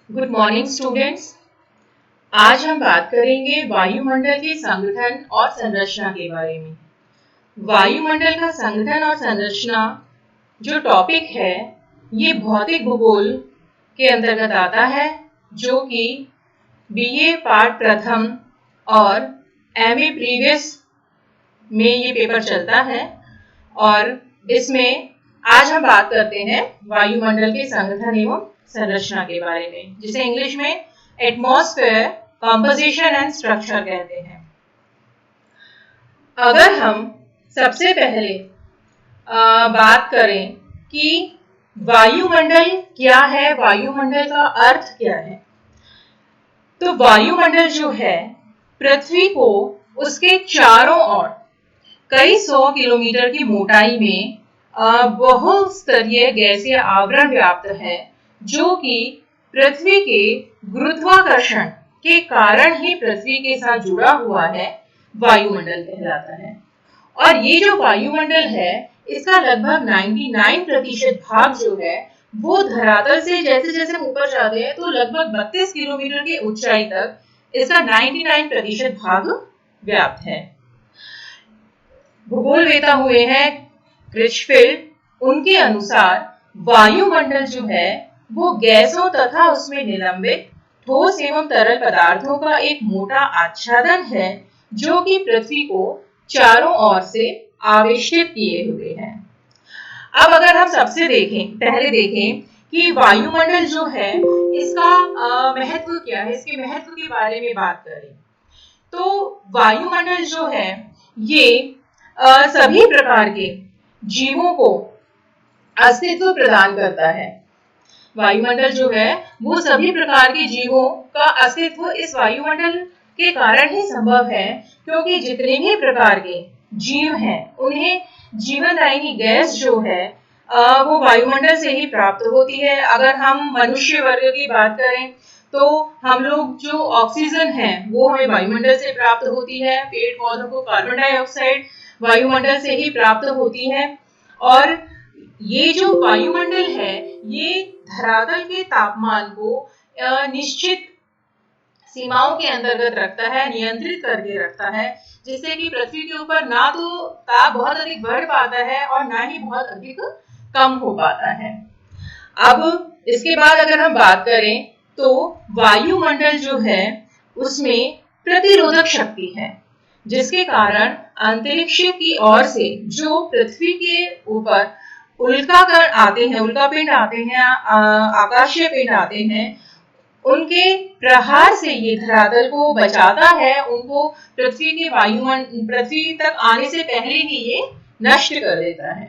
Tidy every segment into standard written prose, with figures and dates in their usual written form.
Good morning students. आज हम बात करेंगे वायुमंडल के संगठन और संरचना के बारे में। वायुमंडल का संगठन और संरचना जो टॉपिक है ये भौतिक भूगोल के अंतर्गत आता है, जो कि बीए पार्ट प्रथम और एमए प्रीवियस में ये पेपर चलता है। और इसमें आज हम बात करते हैं वायुमंडल के संगठन एवं संरचना के बारे में, जिसे इंग्लिश में एटमॉस्फेयर कंपोजिशन एंड स्ट्रक्चर कहते हैं। अगर हम सबसे पहले बात करें कि वायुमंडल क्या है, वायुमंडल का अर्थ क्या है, तो वायुमंडल जो है पृथ्वी को उसके चारों ओर कई 100 किलोमीटर की मोटाई में बहुस्तरीय गैसीय आवरण व्याप्त है, जो कि पृथ्वी के गुरुत्वाकर्षण के कारण ही पृथ्वी के साथ जुड़ा हुआ है, वायुमंडल कहलाता है। और ये जो वायुमंडल है इसका लगभग 99% भाग जो है वो धरातल से जैसे जैसे ऊपर जाते हैं तो लगभग 32 किलोमीटर की ऊंचाई तक इसका 99% भाग व्याप्त है। भूगोलवेता हुए हैं क्रिचफील्ड, उनके अनुसार वायुमंडल जो है वो गैसों तथा उसमें निलंबित ठोस एवं तरल पदार्थों का एक मोटा आच्छादन है, जो कि पृथ्वी को चारों ओर से आवेष्टित किए हुए है। अब अगर हम पहले देखें कि वायुमंडल जो है इसका महत्व क्या है, इसके महत्व के बारे में बात करें तो वायुमंडल जो है ये सभी प्रकार के जीवों को अस्तित्व प्रदान करता है। वायुमंडल जो है वो सभी प्रकार के जीवों का अस्तित्व इस वायुमंडल के कारण ही संभव है, क्योंकि जितने भी प्रकार के जीव हैं उन्हें जीवनदायिनी गैस जो है वो वायुमंडल से ही प्राप्त होती है। अगर हम मनुष्य वर्ग की बात करें तो हम लोग जो ऑक्सीजन है वो हमें वायुमंडल से प्राप्त होती है, पेड़ पौधों को कार्बन डाइऑक्साइड वायुमंडल से ही प्राप्त होती है। और ये जो वायुमंडल है ये धरातल के तापमान को निश्चित सीमाओं के अंतर्गत रखता है, नियंत्रित करके रखता है, जिससे कि पृथ्वी के ऊपर ना तो ताप बहुत अधिक बढ़ पाता है और ना ही बहुत अधिक कम हो पाता है। अब इसके बाद अगर हम बात करें तो वायुमंडल जो है उसमें प्रतिरोधक शक्ति है, जिसके कारण अंतरिक्ष की ओर से जो पृथ्वी के ऊपर उल्काकण आते हैं, उल्कापिंड आते हैं, आकाशीय पिंड आते हैं, उनके प्रहार से ये धरातल को बचाता है, उनको पृथ्वी तक आने से पहले ही ये नष्ट कर देता है।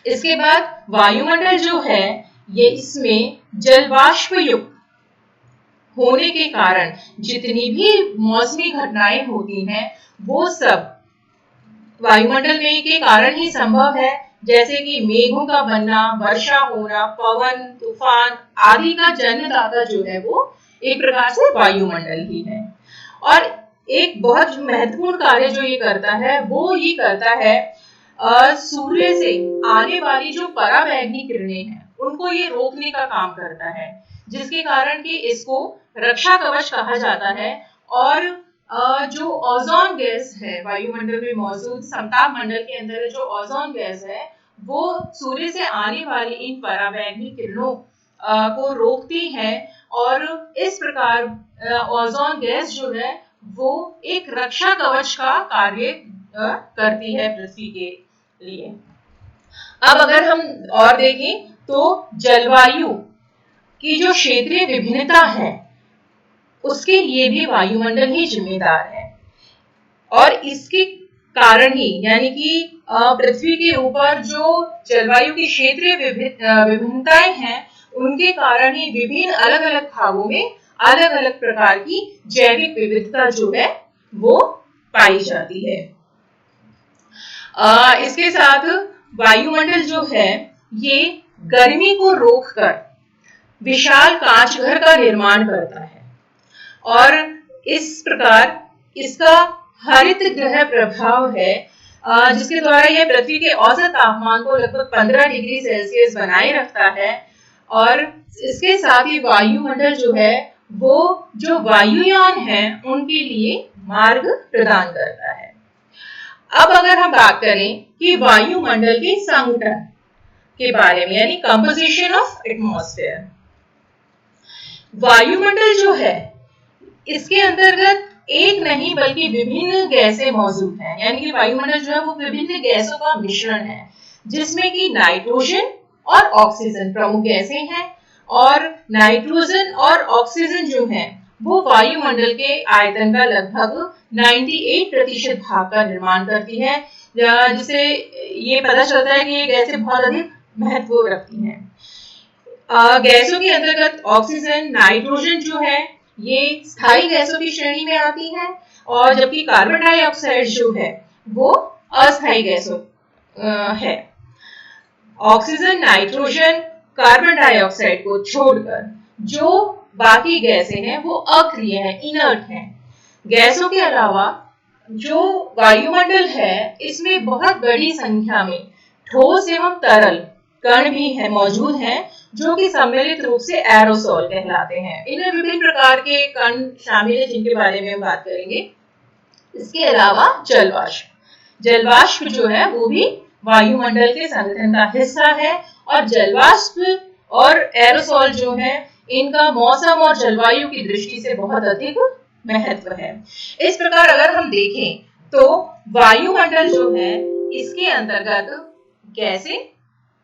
इसके बाद वायुमंडल जो है ये इसमें जलवाष्प युक्त होने के कारण जितनी भी मौसमी घटनाएं होती हैं वो सब वायुमंडल में के कारण ही संभव है, जैसे कि मेघों का बनना, वर्षा होना, पवन, तूफान आदि का जन्मदाता जो है वो एक प्रकार से वायुमंडल ही है। और एक बहुत महत्वपूर्ण कार्य जो ये करता है वो ये करता है सूर्य से आने वाली जो पराबैंगनी किरणें हैं उनको ये रोकने का काम करता है, जिसके कारण कि इसको रक्षा कवच कहा जाता है। और जो ओजोन गैस है वायुमंडल में मौजूद, समताप मंडल के अंदर जो ओजोन गैस है वो सूर्य से आने वाली इन पराबैंगनी किरणों को रोकती है, और इस प्रकार ओजोन गैस जो है वो एक रक्षा कवच का कार्य करती है पृथ्वी के लिए। अब अगर हम और देखें तो जलवायु की जो क्षेत्रीय विभिन्नता है उसके लिए भी वायुमंडल ही जिम्मेदार है, और इसके कारण ही यानी कि पृथ्वी के ऊपर जो जलवायु की क्षेत्रीय विभिन्नताएं हैं उनके कारण ही विभिन्न अलग अलग भागों में अलग अलग प्रकार की जैविक विविधता जो है वो पाई जाती है। इसके साथ वायुमंडल जो है ये गर्मी को रोककर विशाल कांचघर का निर्माण करता है, और इस प्रकार इसका हरित ग्रह प्रभाव है, जिसके द्वारा यह पृथ्वी के औसत तापमान को लगभग 15 डिग्री सेल्सियस बनाए रखता है। और इसके साथ ही वायुमंडल जो है वो जो वायुयान है उनके लिए मार्ग प्रदान करता है। अब अगर हम बात करें कि वायुमंडल के संगठन के बारे में, यानी कंपोजिशन ऑफ एटमॉस्फेयर, वायुमंडल जो है इसके अंतर्गत एक नहीं बल्कि विभिन्न गैसें मौजूद हैं। यानी कि वायुमंडल जो है वो विभिन्न गैसों का मिश्रण है, जिसमें कि नाइट्रोजन और ऑक्सीजन प्रमुख गैसें हैं। और नाइट्रोजन और ऑक्सीजन जो है वो वायुमंडल के आयतन का लगभग 98% भाग का निर्माण करती है, जिससे ये पता चलता है कि ये गैसें बहुत अधिक महत्व रखती हैं। गैसों के अंतर्गत ऑक्सीजन, नाइट्रोजन जो है ये स्थायी गैसों की श्रेणी में आती हैं, और जबकि कार्बन डाइऑक्साइड जो है वो अस्थायी गैसों है। ऑक्सीजन, नाइट्रोजन, कार्बन डाइऑक्साइड को छोड़कर जो बाकी गैसें हैं वो अक्रिय हैं, इनर्ट हैं। गैसों के अलावा जो वायुमंडल है इसमें बहुत बड़ी संख्या में ठोस एवं तरल कण भी है मौजूद हैं, जो कि सम्मिलित रूप से एरोसोल कहलाते हैं। इनमें विभिन्न प्रकार के कण शामिल हैं जिनके बारे में हम बात करेंगे। इसके अलावा जलवाष्प जो है वो भी वायुमंडल के संगठन का हिस्सा है, और जलवाष्प और एरोसोल जो है इनका मौसम और जलवायु की दृष्टि से बहुत अधिक महत्व है। इस प्रकार अगर हम देखें तो वायुमंडल जो है इसके अंतर्गत गैसें,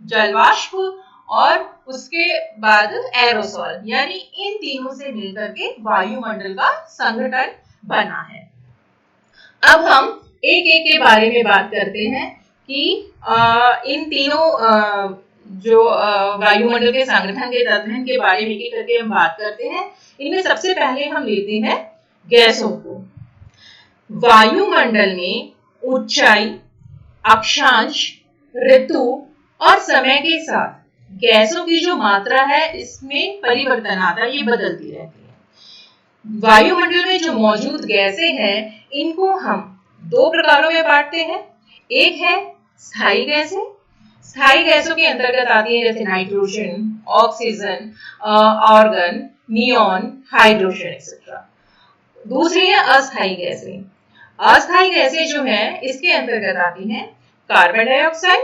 जलवाष्प और उसके बाद एरोसोल, यानी इन तीनों से मिलकर के वायुमंडल का संगठन बना है। अब हम एक एक के बारे में बात करते हैं कि इन तीनों जो वायुमंडल के संगठन के तत्व हैं के बारे में एक करके हम बात करते हैं। इनमें सबसे पहले हम लेते हैं गैसों को। वायुमंडल में ऊंचाई, अक्षांश, ऋतु और समय के साथ गैसों की जो मात्रा है इसमें परिवर्तन आता है, ये बदलती रहती है। वायुमंडल में जो मौजूद गैसें हैं इनको हम दो प्रकारों में बांटते हैं। एक है स्थायी गैसें। स्थायी गैसों के अंतर्गत आती हैं जैसे nitrogen, oxygen, argon, neon, hydrogen etcetera. दूसरी है अस्थायी गैसें। अस्थायी गैसें जो है इसके अंतर्गत आती हैं कार्बन डाइऑक्साइड,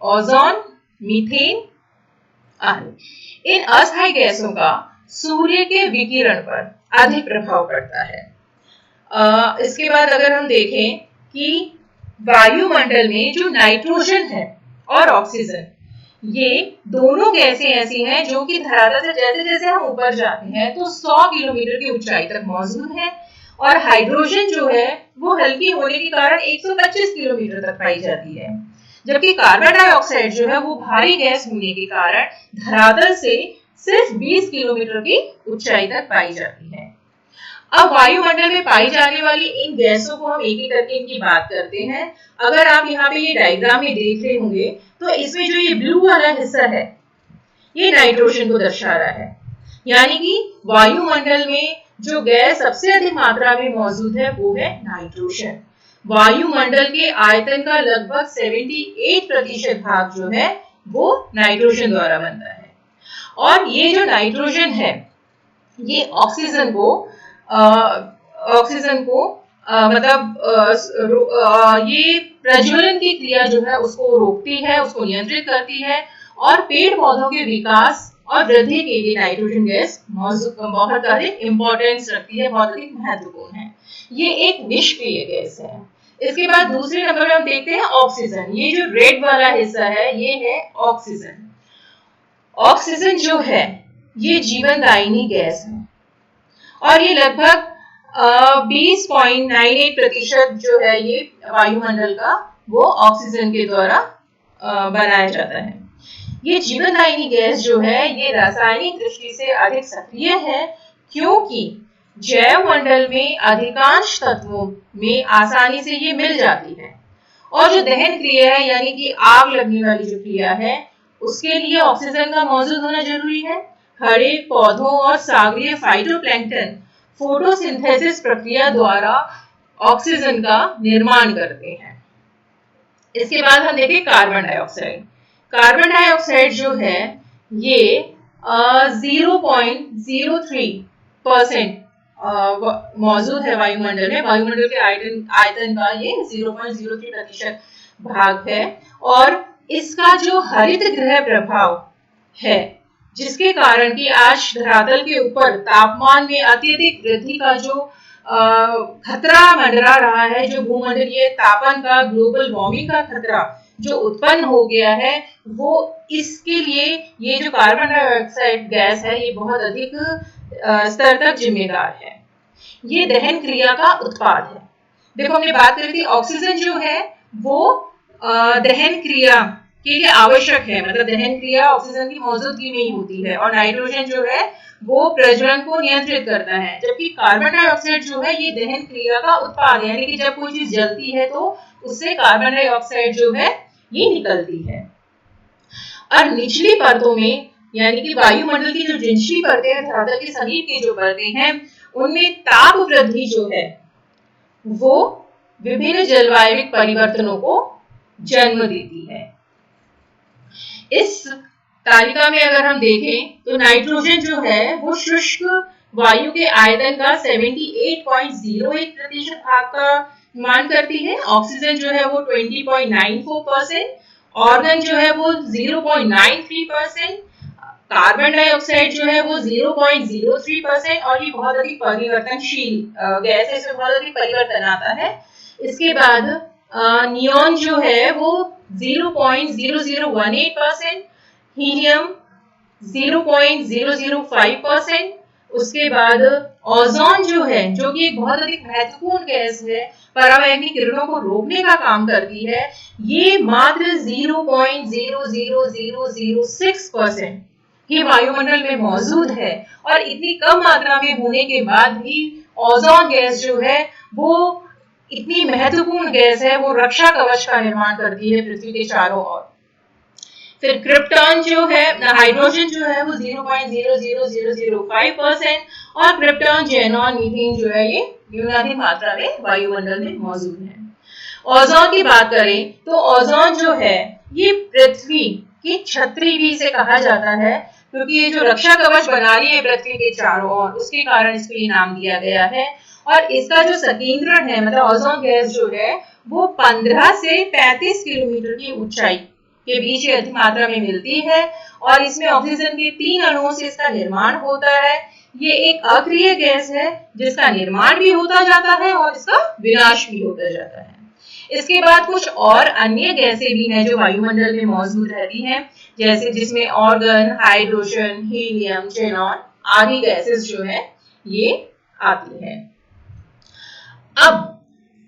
ओजोन, मीथेन आदि। इन अस्थायी गैसों का सूर्य के विकिरण पर अधिक प्रभाव पड़ता है। इसके बाद अगर हम देखें कि वायुमंडल में जो नाइट्रोजन है और ऑक्सीजन, ये दोनों गैसें ऐसी हैं जो कि धरातल से जैसे जैसे हम ऊपर जाते हैं तो 100 किलोमीटर की ऊंचाई तक मौजूद है, और हाइड्रोजन जो है वो हल्की होने के कारण 125 किलोमीटर तक पाई जाती है, जबकि कार्बन डाइऑक्साइड जो है वो भारी गैस होने के कारण धरातल से सिर्फ 20 किलोमीटर की ऊंचाई तक पाई जाती है। अब वायुमंडल में पाई जाने वाली इन गैसों को हम एक एक करके इनकी बात करते हैं। अगर आप यहाँ पे ये डायग्राम में देख रहे होंगे तो इसमें जो ये ब्लू वाला हिस्सा है ये नाइट्रोजन को दर्शा रहा है, यानी कि वायुमंडल में जो गैस सबसे अधिक मात्रा में मौजूद है वो है नाइट्रोजन। वायुमंडल के आयतन का लगभग 78% भाग जो है वो नाइट्रोजन द्वारा बनता है, और ये जो नाइट्रोजन है ये ऑक्सीजन को ये प्रज्वलन की क्रिया जो है उसको रोकती है, उसको नियंत्रित करती है, और पेड़ पौधों के विकास और वृद्धि के लिए नाइट्रोजन गैस बहुत अधिक इंपॉर्टेंस रखती है, बहुत अधिक महत्वपूर्ण है। ये एक निष्क्रिय गैस है। इसके बाद दूसरे नंबर में हम देखते हैं ऑक्सीजन। ये जो रेड वाला हिस्सा है ये है ऑक्सीजन। ऑक्सीजन जो है ये जीवनदायिनी गैस है, और ये लगभग 20.98% जो है ये वायुमंडल का वो ऑक्सीजन के द्वारा बनाया जाता है। ये जीवनदायिनी गैस जो है ये रासायनिक दृष्टि से अधिक सक्रिय है, क्योंकि जैव मंडल में अधिकांश तत्वों में आसानी से ये मिल जाती है, और जो दहन क्रिया है यानी कि आग लगने वाली जो क्रिया है उसके लिए ऑक्सीजन का मौजूद होना जरूरी है। हरे पौधों और सागरीय फाइटोप्लैंक्टन फोटोसिंथेसिस प्रक्रिया द्वारा ऑक्सीजन का निर्माण करते हैं। इसके बाद हम देखें कार्बन डाइऑक्साइड। कार्बन डाइऑक्साइड जो है ये 0.03% मौजूद है वायुमंडल में। वायुमंडल के आयतन का ये 0.03% भाग है। और इसका जो हरित गृह प्रभाव है, जिसके कारण कि आज धरातल के ऊपर तापमान में अत्यधिक वृद्धि का जो खतरा मंडरा रहा है, जो भूमंडलीय तापन का, ग्लोबल वार्मिंग का खतरा जो उत्पन्न हो गया है, वो इसके लिए ये जो कार्बन डाइऑक्साइड गैस है, ये बहुत अधिक स्तर तक जिम्मेदार है। ये दहन क्रिया का उत्पाद है। देखो, हमने बात करी थी ऑक्सीजन जो है वो दहन क्रिया के लिए आवश्यक है, मतलब दहन क्रिया ऑक्सीजन की मौजूदगी में ही होती है। और नाइट्रोजन जो है वो प्रज्वलन को नियंत्रित करता है, जबकि कार्बन डाइऑक्साइड जो है ये दहन क्रिया का उत्पाद है, यानी कि जब कोई चीज जलती है तो उससे कार्बन डाइऑक्साइड जो है ये निकलती है। और निचली परतों में, यानी कि वायुमंडल की जो निचली परतें हैं, धरातल के समीप की जो परतें हैं, उनमें ताप वृद्धि जो है वो विभिन्न जलवायु परिवर्तनों को जन्म देती है। इस तालिका में अगर हम देखें तो नाइट्रोजन जो है वो शुष्क वायु के आयतन का 78.01% भाग का निर्माण करती है। ऑक्सीजन जो है वो 20.94%, ऑर्गन जो है वो 0.93%, कार्बन डाइऑक्साइड जो है वो 0.03%, और ये बहुत अधिक परिवर्तनशील गैस है, इसमें बहुत अधिक परिवर्तन आता है। इसके बाद नियॉन जो है वो 0.0018%, हीलियम 0.005%, उसके बाद ओजोन जो है, जो कि एक बहुत अधिक महत्वपूर्ण गैस है, परावैंगनी किरणों को रोकने का काम करती है, ये मात्र 0.00006% ही वायुमंडल में मौजूद है। और इतनी कम मात्रा में होने के बाद भी ओजोन गैस जो है वो इतनी महत्वपूर्ण गैस है, वो रक्षा कवच का निर्माण करती है पृथ्वी के चारों ओर। फिर क्रिप्टॉन जो है, हाइड्रोजन जो है वो 0.00005%, और क्रिप्टॉन, जेनॉन, मीथेन जो है ये न्यूनाधिक मात्रा में वायुमंडल में मौजूद है। ओजोन की बात करें तो ओजोन जो है ये पृथ्वी की छतरी भी इसे कहा जाता है, क्योंकि ये जो रक्षा कवच बना रही है पृथ्वी के चारों ओर, उसके कारण इसको ये नाम दिया गया है। और इसका जो संकेंद्रण है, मतलब ओजोन गैस जो है वो 15 से 35 किलोमीटर की ऊंचाई के बीच अधिक मात्रा में मिलती है, और इसमें ऑक्सीजन के 3 अणुओं से इसका निर्माण होता है। ये एक अक्रिय गैस है जिसका निर्माण भी होता जाता है और इसका विनाश भी होता जाता है। इसके बाद कुछ और अन्य गैसें भी हैं जो वायुमंडल में मौजूद रहती हैं, जैसे जिसमें ऑर्गन, हाइड्रोजन, हीलियम, जेनॉन आदि गैसेस जो है ये आती हैं। अब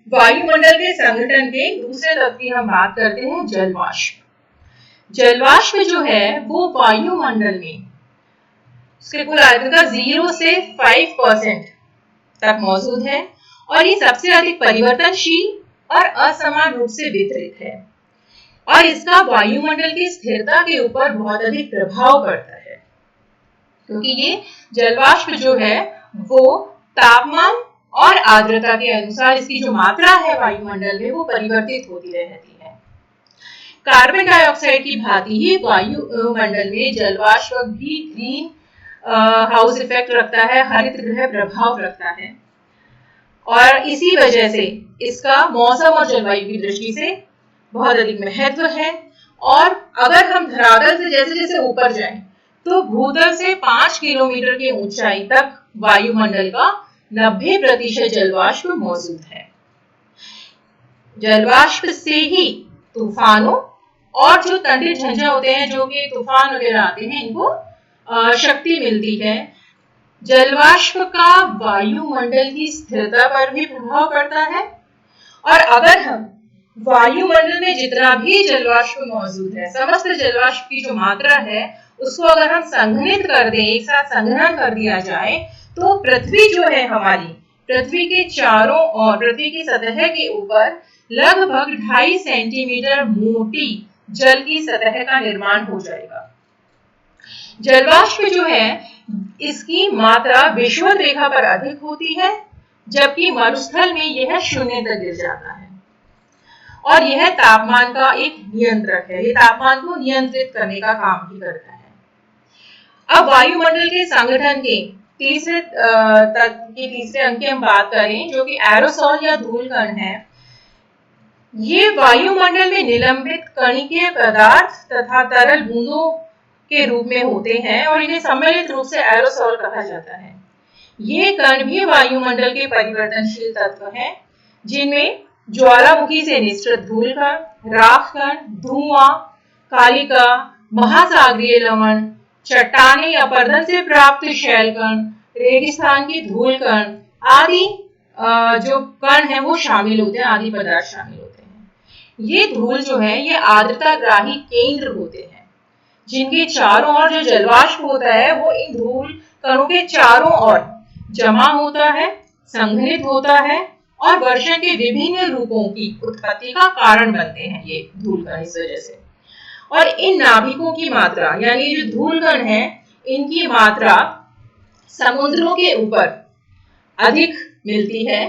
वायुमंडल के संगठन के दूसरे तत्व की हम बात करते हैं, जलवाष्प। जलवाष्प जो है वो वायुमंडल में उसके कुल आयतन का 0 से 5% तक मौजूद है, और ये सबसे अधिक परिवर्तनशील और असमान रूप से वितरित है, और इसका वायुमंडल की स्थिरता के ऊपर बहुत अधिक प्रभाव पड़ता है, क्योंकि ये जलवाष्प जो है वो तापमान और आर्द्रता के अनुसार इसकी जो मात्रा है वायुमंडल में वो परिवर्तित होती रहती है। कार्बन डाइऑक्साइड की भांति ही वायुमंडल में जलवाष्प भी ग्रीन हाउस इफेक्ट रखता है, हरित गृह प्रभाव रखता है, और इसी वजह से इसका मौसम और जलवायु की दृष्टि से बहुत अधिक महत्व है। और अगर हम धरातल से जैसे जैसे ऊपर जाएं तो भूतल से 5 किलोमीटर की ऊंचाई तक वायुमंडल का 90% जलवाष्प मौजूद है। जलवाष्प से ही तूफानों और जो ठंडे झंझा होते हैं, जो कि तूफान वगैरह आते हैं, इनको शक्ति मिलती है। जलवाष्प का वायुमंडल की स्थिरता पर भी प्रभाव पड़ता है, और अगर हम वायुमंडल में जितना भी जलवाष्प मौजूद है, समस्त जलवाष्प की जो मात्रा है उसको अगर हम संघनित कर दें, एक साथ संग्रहण कर दिया जाए, तो पृथ्वी जो है हमारी, पृथ्वी के चारों ओर, पृथ्वी की सतह के ऊपर लगभग 2.5 सेंटीमीटर मोटी जल की सतह का निर्माण हो जाएगा। जलवाष्प जो है इसकी मात्रा विषुवत रेखा पर अधिक होती है, जबकि मरुस्थल में यह 0 तक गिर जाता है, और यह तापमान का एक नियंत्रक है, ये तापमान को नियंत्रित करने का काम भी करता है। अब वायुमंडल के संगठन के तीसरे अंक की हम बात करें, जो कि एरोसोल या धूल कण है। ये वायुमंडल में निलंबित कणिकीय पदार्थ तथा तरल बूंदों के रूप में होते हैं और इन्हें सम्मिलित रूप से एरोसोल कहा जाता है। ये कण भी वायुमंडल के परिवर्तनशील तत्व हैं, जिनमें ज्वालामुखी से निसृत धूल कण, राख कण, धुआं, कालिका, महासागरीय लवण, चट्टाने या पर्दन से प्राप्त शैल कण, रेगिस्तान के धूल कण आदि जो कण है वो शामिल होते हैं, आदि पदार्थ शामिल होते हैं। ये धूल जो है ये आर्द्रताग्राही केंद्र होते हैं, जिनके चारों ओर जो जलवाष्प होता है वो इन धूल कणों के चारों ओर जमा होता है, संघनित होता है और वर्षण के विभिन्न रूपों की उत्पत्ति का कारण बनते हैं ये धूल कण इस वजह से। और इन नाभिकों की मात्रा, यानी जो धूल कण है, इनकी मात्रा समुद्रों के ऊपर अधिक मिलती है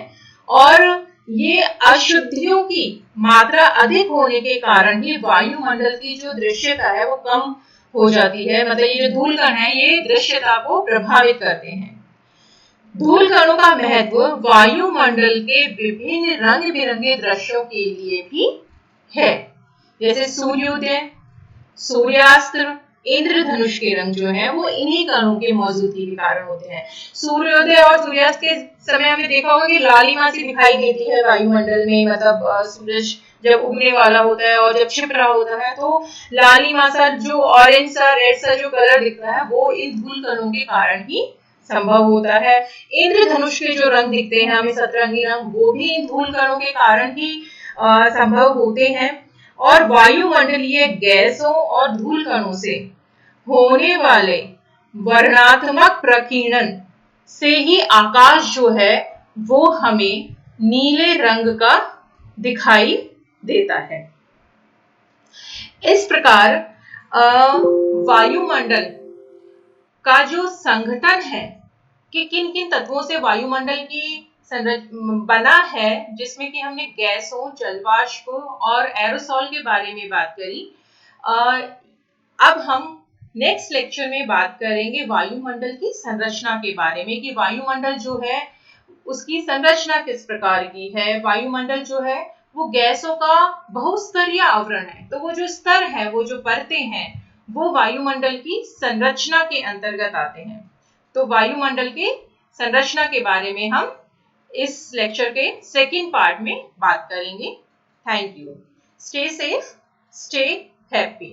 और ये अशुद्धियों की मात्रा अधिक होने के कारण ही वायुमंडल की जो दृश्यता है वो कम हो जाती है। मतलब ये जो धूल कण है ये दृश्यता को प्रभावित करते हैं। धूल कणों का महत्व वायुमंडल के विभिन्न रंग बिरंगे दृश्यों के लिए भी है, जैसे सूर्योदय, सूर्यास्त, इंद्रधनुष के रंग जो है वो इन्हीं कणों के मौजूदगी के कारण होते हैं। सूर्योदय और सूर्यास्त के समय हमने देखा होगा कि लालिमा सी दिखाई देती है वायुमंडल में, मतलब सूरज जब उगने वाला होता है और जब छिप रहा होता है तो लालिमा सा जो ऑरेंज सा रेड सा जो कलर दिखता है वो इन धूल कणों के कारण ही संभव होता है। इंद्रधनुष के जो रंग दिखते हैं हमें सतरंगी रंग, वो भी इन धूल कणों के कारण ही संभव होते हैं। और वायुमंडलीय गैसों और धूल कणों से होने वाले वर्णात्मक प्रकीर्णन से ही आकाश जो है वो हमें नीले रंग का दिखाई देता है। इस प्रकार वायुमंडल का जो संगठन है कि किन किन तत्वों से वायुमंडल की बना है, जिसमें कि हमने गैसों, जलवाष्प और एरोसोल के बारे में बात करी। अब हम नेक्स्ट लेक्चर में बात करेंगे वायुमंडल की संरचना के बारे में कि वायुमंडल जो है उसकी संरचना किस प्रकार की है। वायुमंडल जो है वो गैसों का बहुस्तरीय आवरण है, तो वो जो स्तर है, वो जो परतें हैं, वो वायुमंडल की संरचना के अंतर्गत आते हैं। तो वायुमंडल के संरचना के बारे में हम इस लेक्चर के सेकंड पार्ट में बात करेंगे। Thank you. Stay safe, stay happy.